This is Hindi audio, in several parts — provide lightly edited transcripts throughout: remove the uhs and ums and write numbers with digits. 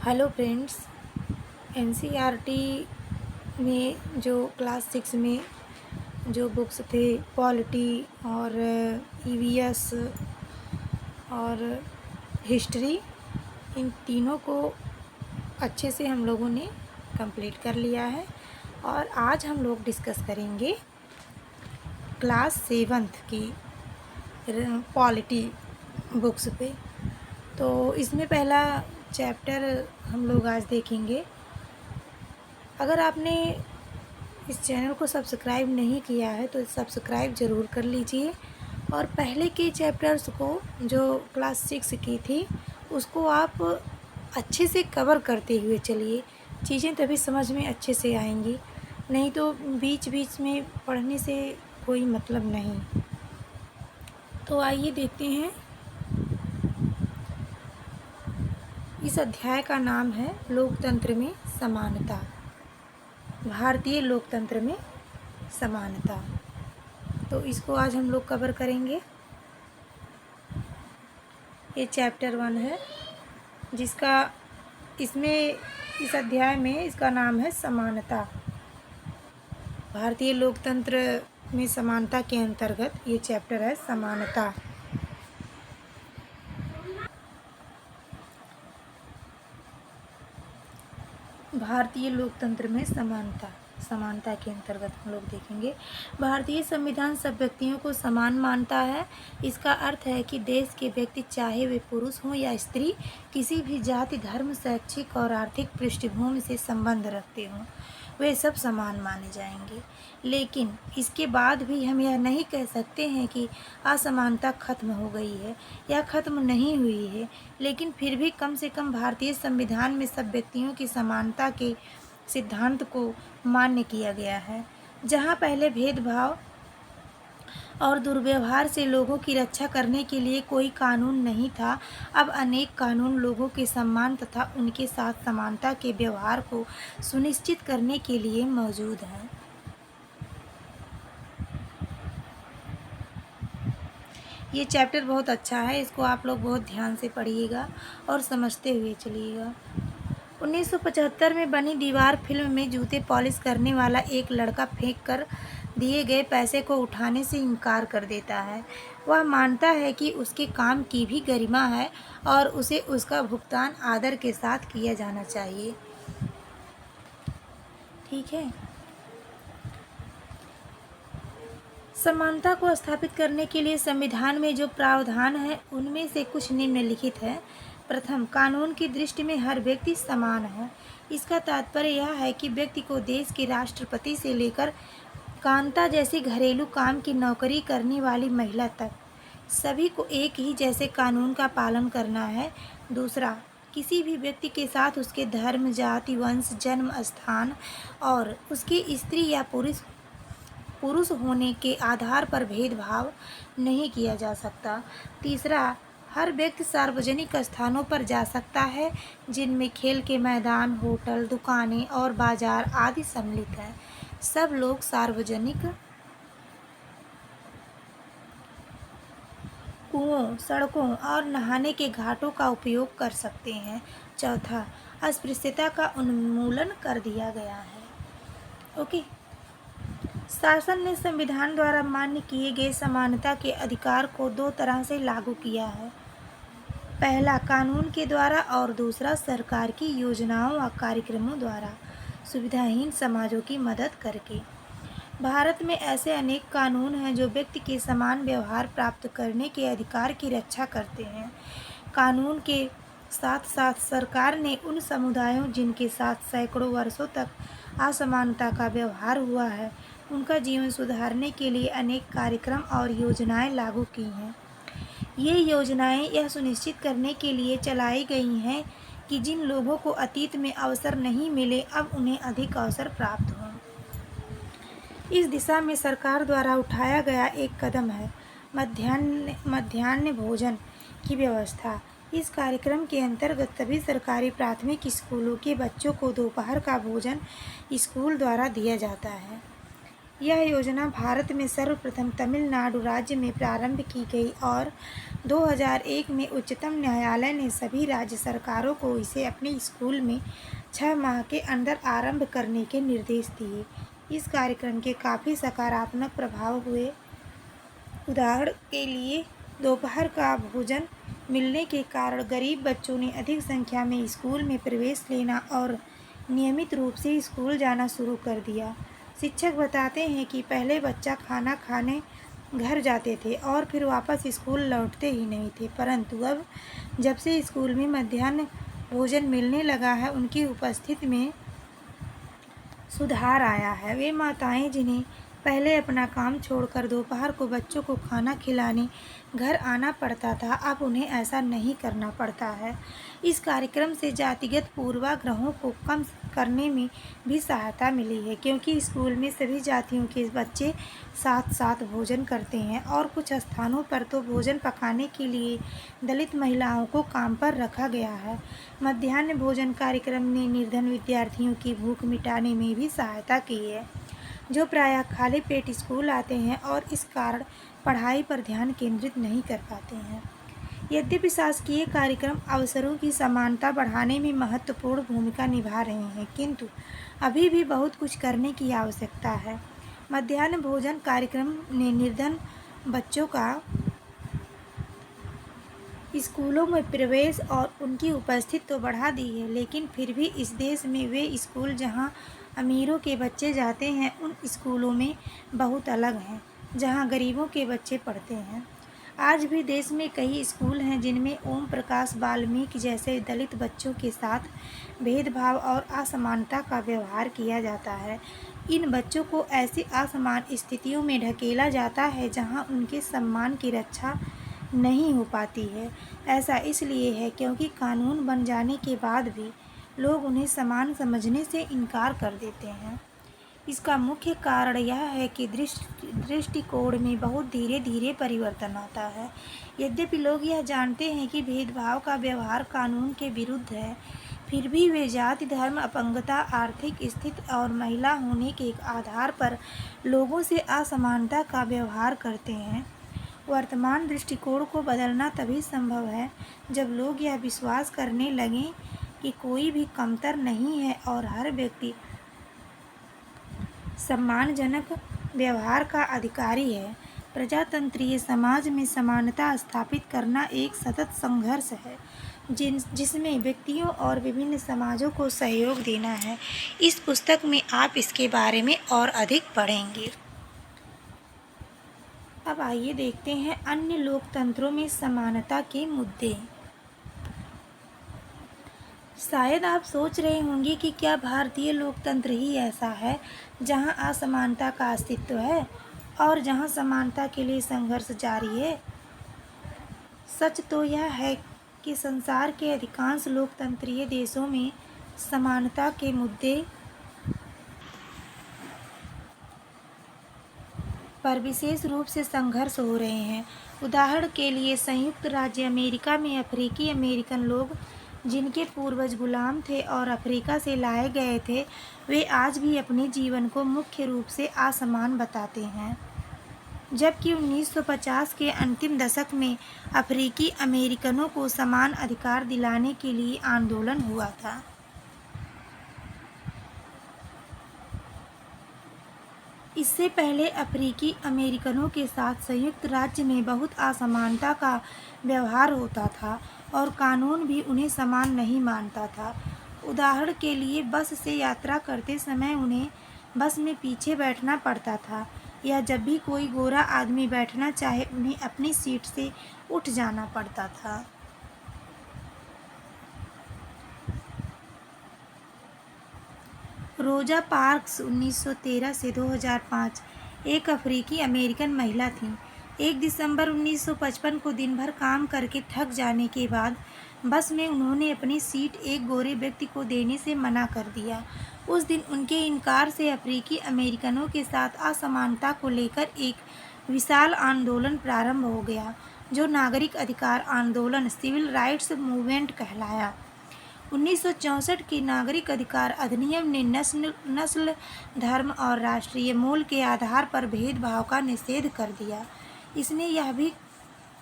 Hello friends. एनसीईआरटी में जो क्लास 6 में जो बुक्स थे पॉलिटी और ईवीएस और हिस्ट्री, इन तीनों को अच्छे से हम लोगों ने कंप्लीट कर लिया है। और आज हम लोग डिस्कस करेंगे क्लास 7 की पॉलिटी बुक्स पे। तो इसमें पहला चैप्टर हम लोग आज देखेंगे। अगर आपने इस चैनल को सब्सक्राइब नहीं किया है तो सब्सक्राइब ज़रूर कर लीजिए और पहले के चैप्टर्स को जो क्लास 6 की थी उसको आप अच्छे से कवर करते हुए चलिए, चीज़ें तभी समझ में अच्छे से आएंगी, नहीं तो बीच बीच में पढ़ने से कोई मतलब नहीं। तो आइए देखते हैं। इस अध्याय का नाम है लोकतंत्र में समानता। भारतीय लोकतंत्र में समानता। तो इसको आज हम लोग कवर करेंगे। ये चैप्टर 1 है जिसका इस अध्याय में इसका नाम है समानता। भारतीय लोकतंत्र में समानता के अंतर्गत ये चैप्टर है समानता। भारतीय लोकतंत्र में समानता के अंतर्गत हम लोग देखेंगे। भारतीय संविधान सब व्यक्तियों को समान मानता है। इसका अर्थ है कि देश के व्यक्ति, चाहे वे पुरुष हों या स्त्री, किसी भी जाति, धर्म, शैक्षिक और आर्थिक पृष्ठभूमि से संबंध रखते हों, वे सब समान माने जाएंगे। लेकिन इसके बाद भी हम यह नहीं कह सकते हैं कि असमानता खत्म हो गई है या खत्म नहीं हुई है, लेकिन फिर भी कम से कम भारतीय संविधान में सब व्यक्तियों की समानता के सिद्धांत को मान्य किया गया है। जहां पहले भेदभाव और दुर्व्यवहार से लोगों की रक्षा करने के लिए कोई कानून नहीं था, अब अनेक कानून लोगों के सम्मान तथा उनके साथ समानता के व्यवहार को सुनिश्चित करने के लिए मौजूद हैं। ये चैप्टर बहुत अच्छा है, इसको आप लोग बहुत ध्यान से पढ़िएगा और समझते हुए चलिएगा। 1975 में बनी दीवार फिल्म में जूते पॉलिश करने वाला एक लड़का फेंक कर दिए गए पैसे को उठाने से इनकार कर देता है। वह मानता है कि उसके काम की भी गरिमा है और उसे उसका भुगतान आदर के साथ किया जाना चाहिए। ठीक है। समानता को स्थापित करने के लिए संविधान में जो प्रावधान है उनमें से कुछ निम्नलिखित है। प्रथम, कानून की दृष्टि में हर व्यक्ति समान है। इसका तात्पर्य यह है कि व्यक्ति को देश के राष्ट्रपति से लेकर कांता जैसी घरेलू काम की नौकरी करने वाली महिला तक सभी को एक ही जैसे कानून का पालन करना है। दूसरा, किसी भी व्यक्ति के साथ उसके धर्म, जाति, वंश, जन्म स्थान और उसकी स्त्री या पुरुष होने के आधार पर भेदभाव नहीं किया जा सकता। तीसरा, हर व्यक्ति सार्वजनिक स्थानों पर जा सकता है जिनमें खेल के मैदान, होटल, दुकानें और बाजार आदि सम्मिलित हैं। सब लोग सार्वजनिक कुओं, सड़कों और नहाने के घाटों का उपयोग कर सकते हैं। चौथा, अस्पृश्यता का उन्मूलन कर दिया गया है। ओके। शासन ने संविधान द्वारा मान्य किए गए समानता के अधिकार को दो तरह से लागू किया है। पहला, कानून के द्वारा और दूसरा, सरकार की योजनाओं व कार्यक्रमों द्वारा सुविधाहीन समाजों की मदद करके। भारत में ऐसे अनेक कानून हैं जो व्यक्ति के समान व्यवहार प्राप्त करने के अधिकार की रक्षा करते हैं। कानून के साथ साथ सरकार ने उन समुदायों जिनके साथ सैकड़ों वर्षों तक असमानता का व्यवहार हुआ है, उनका जीवन सुधारने के लिए अनेक कार्यक्रम और योजनाएं लागू की हैं। ये योजनाएं यह सुनिश्चित करने के लिए चलाई गई हैं कि जिन लोगों को अतीत में अवसर नहीं मिले, अब उन्हें अधिक अवसर प्राप्त हों। इस दिशा में सरकार द्वारा उठाया गया एक कदम है मध्याह्न भोजन की व्यवस्था। इस कार्यक्रम के अंतर्गत सभी सरकारी प्राथमिक स्कूलों के बच्चों को दोपहर का भोजन स्कूल द्वारा दिया जाता है। यह योजना भारत में सर्वप्रथम तमिलनाडु राज्य में प्रारंभ की गई और 2001 में उच्चतम न्यायालय ने सभी राज्य सरकारों को इसे अपने स्कूल में 6 माह के अंदर आरंभ करने के निर्देश दिए। इस कार्यक्रम के काफ़ी सकारात्मक प्रभाव हुए। उदाहरण के लिए दोपहर का भोजन मिलने के कारण गरीब बच्चों ने अधिक संख्या में स्कूल में प्रवेश लेना और नियमित रूप से स्कूल जाना शुरू कर दिया। शिक्षक बताते हैं कि पहले बच्चा खाना खाने घर जाते थे और फिर वापस स्कूल लौटते ही नहीं थे, परंतु अब जब से स्कूल में मध्याह्न भोजन मिलने लगा है, उनकी उपस्थिति में सुधार आया है। वे माताएं जिन्हें पहले अपना काम छोड़कर दोपहर को बच्चों को खाना खिलाने घर आना पड़ता था, अब उन्हें ऐसा नहीं करना पड़ता है। इस कार्यक्रम से जातिगत पूर्वाग्रहों को कम करने में भी सहायता मिली है, क्योंकि स्कूल में सभी जातियों के बच्चे साथ साथ भोजन करते हैं और कुछ स्थानों पर तो भोजन पकाने के लिए दलित महिलाओं को काम पर रखा गया है। मध्याह्न भोजन कार्यक्रम ने निर्धन विद्यार्थियों की भूख मिटाने में भी सहायता की है, जो प्रायः खाली पेट स्कूल आते हैं और इस कारण पढ़ाई पर ध्यान केंद्रित नहीं कर पाते हैं। यद्यपि शासकीय कार्यक्रम अवसरों की समानता बढ़ाने में महत्वपूर्ण भूमिका निभा रहे हैं, किंतु अभी भी बहुत कुछ करने की आवश्यकता है। मध्याह्न भोजन कार्यक्रम ने निर्धन बच्चों का स्कूलों में प्रवेश और उनकी उपस्थिति तो बढ़ा दी है, लेकिन फिर भी इस देश में वे स्कूल जहां अमीरों के बच्चे जाते हैं, उन स्कूलों में बहुत अलग हैं जहां गरीबों के बच्चे पढ़ते हैं। आज भी देश में कई स्कूल हैं जिनमें ओम प्रकाश वाल्मीकि जैसे दलित बच्चों के साथ भेदभाव और असमानता का व्यवहार किया जाता है। इन बच्चों को ऐसी असमान स्थितियों में ढकेला जाता है जहां उनके सम्मान की रक्षा नहीं हो पाती है। ऐसा इसलिए है क्योंकि कानून बन जाने के बाद भी लोग उन्हें समान समझने से इनकार कर देते हैं। इसका मुख्य कारण यह है कि दृष्टिकोण में बहुत धीरे धीरे परिवर्तन आता है। यद्यपि लोग यह जानते हैं कि भेदभाव का व्यवहार कानून के विरुद्ध है, फिर भी वे जाति, धर्म, अपंगता, आर्थिक स्थिति और महिला होने के आधार पर लोगों से असमानता का व्यवहार करते हैं। वर्तमान दृष्टिकोण को बदलना तभी संभव है जब लोग यह विश्वास करने लगें कि कोई भी कमतर नहीं है और हर व्यक्ति सम्मानजनक व्यवहार का अधिकारी है। प्रजातंत्रीय समाज में समानता स्थापित करना एक सतत संघर्ष है, जिसमें व्यक्तियों और विभिन्न समाजों को सहयोग देना है। इस पुस्तक में आप इसके बारे में और अधिक पढ़ेंगे। अब आइए देखते हैं अन्य लोकतंत्रों में समानता के मुद्दे। शायद आप सोच रहे होंगे कि क्या भारतीय लोकतंत्र ही ऐसा है जहां असमानता का अस्तित्व है और जहां समानता के लिए संघर्ष जारी है। सच तो यह है कि संसार के अधिकांश लोकतंत्रीय देशों में समानता के मुद्दे पर विशेष रूप से संघर्ष हो रहे हैं। उदाहरण के लिए संयुक्त राज्य अमेरिका में अफ्रीकी अमेरिकन लोग, जिनके पूर्वज गुलाम थे और अफ्रीका से लाए गए थे, वे आज भी अपने जीवन को मुख्य रूप से असमान बताते हैं। जबकि 1950 के अंतिम दशक में अफ्रीकी अमेरिकनों को समान अधिकार दिलाने के लिए आंदोलन हुआ था। इससे पहले अफ्रीकी अमेरिकनों के साथ संयुक्त राज्य में बहुत असमानता का व्यवहार होता था और कानून भी उन्हें समान नहीं मानता था। उदाहरण के लिए बस से यात्रा करते समय उन्हें बस में पीछे बैठना पड़ता था, या जब भी कोई गोरा आदमी बैठना चाहे उन्हें अपनी सीट से उठ जाना पड़ता था। रोजा पार्क्स 1913 से 2005 एक अफ्रीकी अमेरिकन महिला थीं। 1 दिसंबर 1955 को दिन भर काम करके थक जाने के बाद बस में उन्होंने अपनी सीट एक गोरे व्यक्ति को देने से मना कर दिया। उस दिन उनके इनकार से अफ्रीकी अमेरिकनों के साथ असमानता को लेकर एक विशाल आंदोलन प्रारंभ हो गया, जो नागरिक अधिकार आंदोलन सिविल राइट्स मूवमेंट कहलाया। 1964 के नागरिक अधिकार अधिनियम ने नस्ल, धर्म और राष्ट्रीय मूल के आधार पर भेदभाव का निषेध कर दिया। इसने यह भी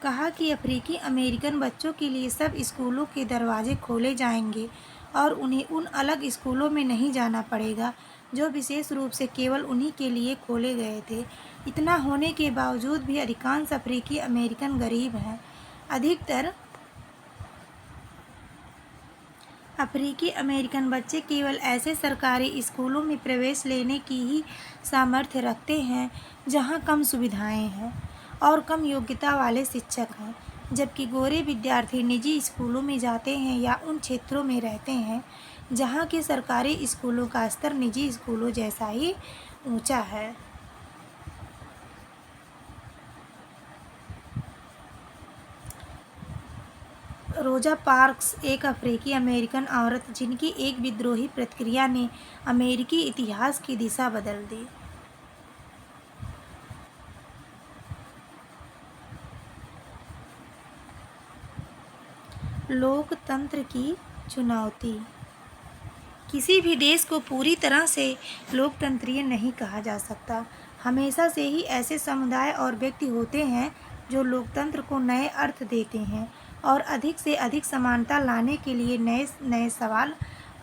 कहा कि अफ्रीकी अमेरिकन बच्चों के लिए सब स्कूलों के दरवाजे खोले जाएंगे और उन्हें उन अलग स्कूलों में नहीं जाना पड़ेगा जो विशेष रूप से केवल उन्हीं के लिए खोले गए थे। इतना होने के बावजूद भी अधिकांश अफ्रीकी अमेरिकन गरीब हैं। अधिकतर अफ्रीकी अमेरिकन बच्चे केवल ऐसे सरकारी स्कूलों में प्रवेश लेने की ही सामर्थ्य रखते हैं जहां कम सुविधाएं हैं और कम योग्यता वाले शिक्षक हैं, जबकि गोरे विद्यार्थी निजी स्कूलों में जाते हैं या उन क्षेत्रों में रहते हैं जहां के सरकारी स्कूलों का स्तर निजी स्कूलों जैसा ही ऊंचा है। रोजा पार्क्स एक अफ्रीकी अमेरिकन औरत जिनकी एक विद्रोही प्रतिक्रिया ने अमेरिकी इतिहास की दिशा बदल दी। लोकतंत्र की चुनौती। किसी भी देश को पूरी तरह से लोकतंत्रीय नहीं कहा जा सकता। हमेशा से ही ऐसे समुदाय और व्यक्ति होते हैं जो लोकतंत्र को नए अर्थ देते हैं और अधिक से अधिक समानता लाने के लिए नए नए सवाल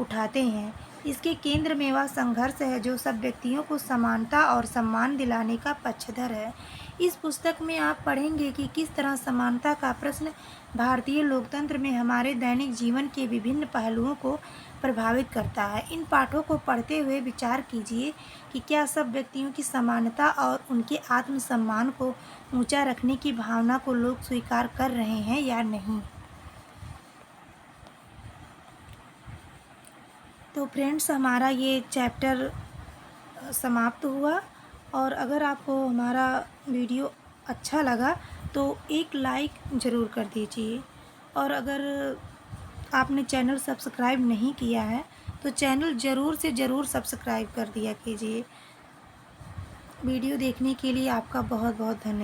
उठाते हैं। इसके केंद्र में वह संघर्ष है जो सब व्यक्तियों को समानता और सम्मान दिलाने का पक्षधर है। इस पुस्तक में आप पढ़ेंगे कि किस तरह समानता का प्रश्न भारतीय लोकतंत्र में हमारे दैनिक जीवन के विभिन्न पहलुओं को प्रभावित करता है। इन पाठों को पढ़ते हुए विचार कीजिए कि क्या सब व्यक्तियों की समानता और उनके आत्मसम्मान को ऊंचा रखने की भावना को लोग स्वीकार कर रहे हैं या नहीं। तो फ्रेंड्स, हमारा ये चैप्टर समाप्त हुआ और अगर आपको हमारा वीडियो अच्छा लगा तो एक लाइक ज़रूर कर दीजिए और अगर आपने चैनल सब्सक्राइब नहीं किया है तो चैनल ज़रूर से ज़रूर सब्सक्राइब कर दिया कीजिए। वीडियो देखने के लिए आपका बहुत बहुत धन्यवाद।